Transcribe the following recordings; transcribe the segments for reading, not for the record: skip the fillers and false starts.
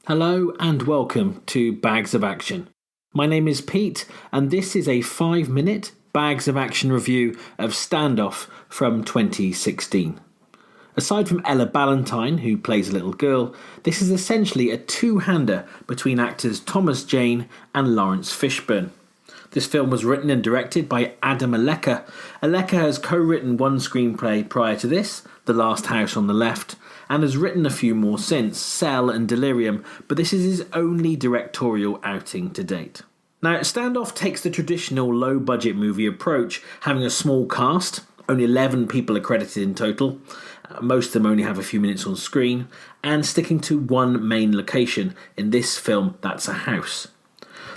Hello and welcome to Bags of Action. My name is Pete and this is a 5-minute Bags of Action review of Standoff from 2016. Aside from Ella Ballantyne, who plays a little girl, this is essentially a two-hander between actors Thomas Jane and Laurence Fishburne. This film was written and directed by Adam Aleka. Aleka has co-written one screenplay prior to this, The Last House on the Left, and has written a few more since, Cell and Delirium, but this is his only directorial outing to date. Now, Standoff takes the traditional low-budget movie approach, having a small cast, only 11 people are credited in total, most of them only have a few minutes on screen, and sticking to one main location. In this film, that's a house.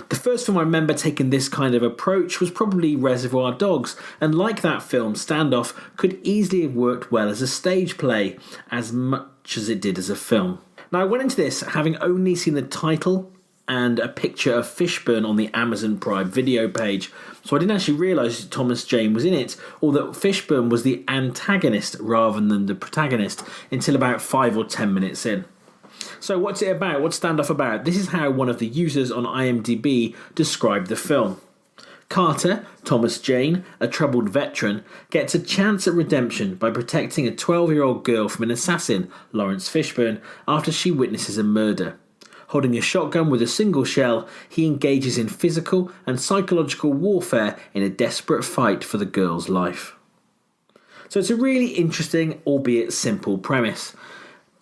The first film I remember taking this kind of approach was probably Reservoir Dogs, and like that film, Standoff could easily have worked well as a stage play, as much as it did as a film. Now, I went into this having only seen the title and a picture of Fishburne on the Amazon Prime video page, so I didn't actually realise Thomas Jane was in it, or that Fishburne was the antagonist rather than the protagonist, until about 5 or 10 minutes in. So what's it about? What's Standoff about? This is how one of the users on IMDb described the film. Carter, Thomas Jane, a troubled veteran, gets a chance at redemption by protecting a 12-year-old girl from an assassin, Laurence Fishburne, after she witnesses a murder. Holding a shotgun with a single shell, he engages in physical and psychological warfare in a desperate fight for the girl's life. So it's a really interesting, albeit simple premise.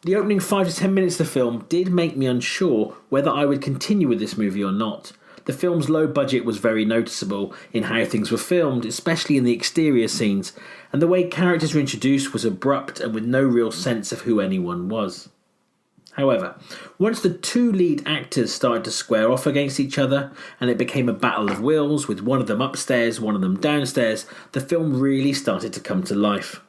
The opening 5 to 10 minutes of the film did make me unsure whether I would continue with this movie or not. The film's low budget was very noticeable in how things were filmed, especially in the exterior scenes, and the way characters were introduced was abrupt and with no real sense of who anyone was. However, once the two lead actors started to square off against each other and it became a battle of wills with one of them upstairs, one of them downstairs, the film really started to come to life.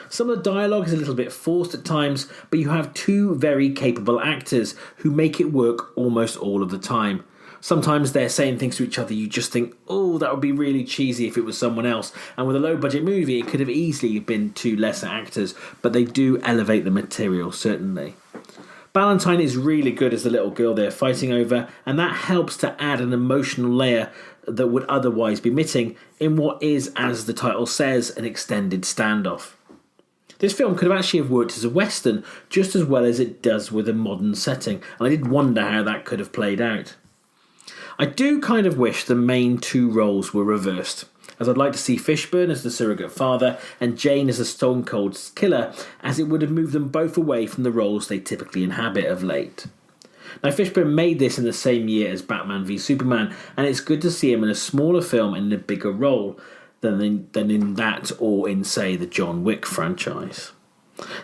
Some of the dialogue is a little bit forced at times, but you have two very capable actors who make it work almost all of the time. Sometimes they're saying things to each other you just think, oh, that would be really cheesy if it was someone else. And with a low-budget movie, it could have easily been two lesser actors, but they do elevate the material, certainly. Ballantyne is really good as the little girl they're fighting over, and that helps to add an emotional layer that would otherwise be missing in what is, as the title says, an extended standoff. This film could have actually have worked as a western just as well as it does with a modern setting, and I did wonder how that could have played out. I do kind of wish the main two roles were reversed, as I'd like to see Fishburne as the surrogate father and Jane as a stone-cold killer, as it would have moved them both away from the roles they typically inhabit of late. Now, Fishburne made this in the same year as Batman v Superman, and it's good to see him in a smaller film and in a bigger role than in that or in, say, the John Wick franchise.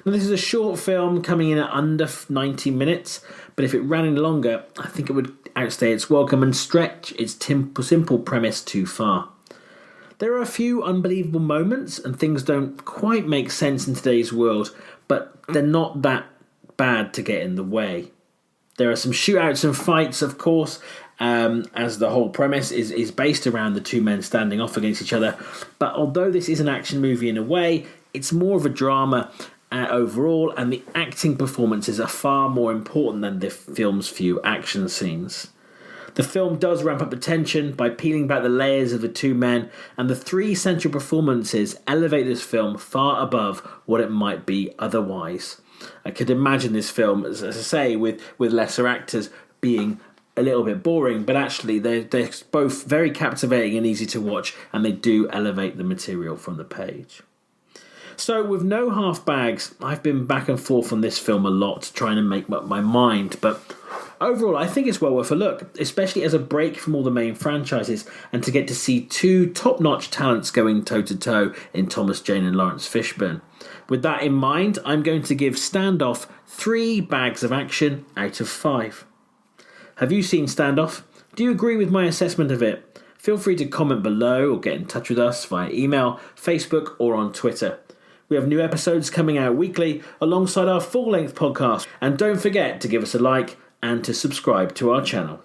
Now, this is a short film coming in at under 90 minutes, but if it ran any longer, I think it would outstay its welcome and stretch its simple premise too far. There are a few unbelievable moments, and things don't quite make sense in today's world, but they're not that bad to get in the way. There are some shootouts and fights, of course, as the whole premise is based around the two men standing off against each other. But although this is an action movie in a way, it's more of a drama overall, and the acting performances are far more important than the film's few action scenes. The film does ramp up the tension by peeling back the layers of the two men, and the three central performances elevate this film far above what it might be otherwise. I could imagine this film, as I say, with lesser actors being a little bit boring, but actually they're both very captivating and easy to watch, and they do elevate the material from the page. So with no half bags, I've been back and forth on this film a lot, trying to make up my mind, but overall I think it's well worth a look, especially as a break from all the main franchises and to get to see two top-notch talents going toe-to-toe in Thomas Jane and Laurence Fishburne. With that in mind, I'm going to give Standoff 3 bags of action out of 5. Have you seen Standoff? Do you agree with my assessment of it? Feel free to comment below or get in touch with us via email, Facebook or on Twitter. We have new episodes coming out weekly alongside our full-length podcast, and don't forget to give us a like and to subscribe to our channel.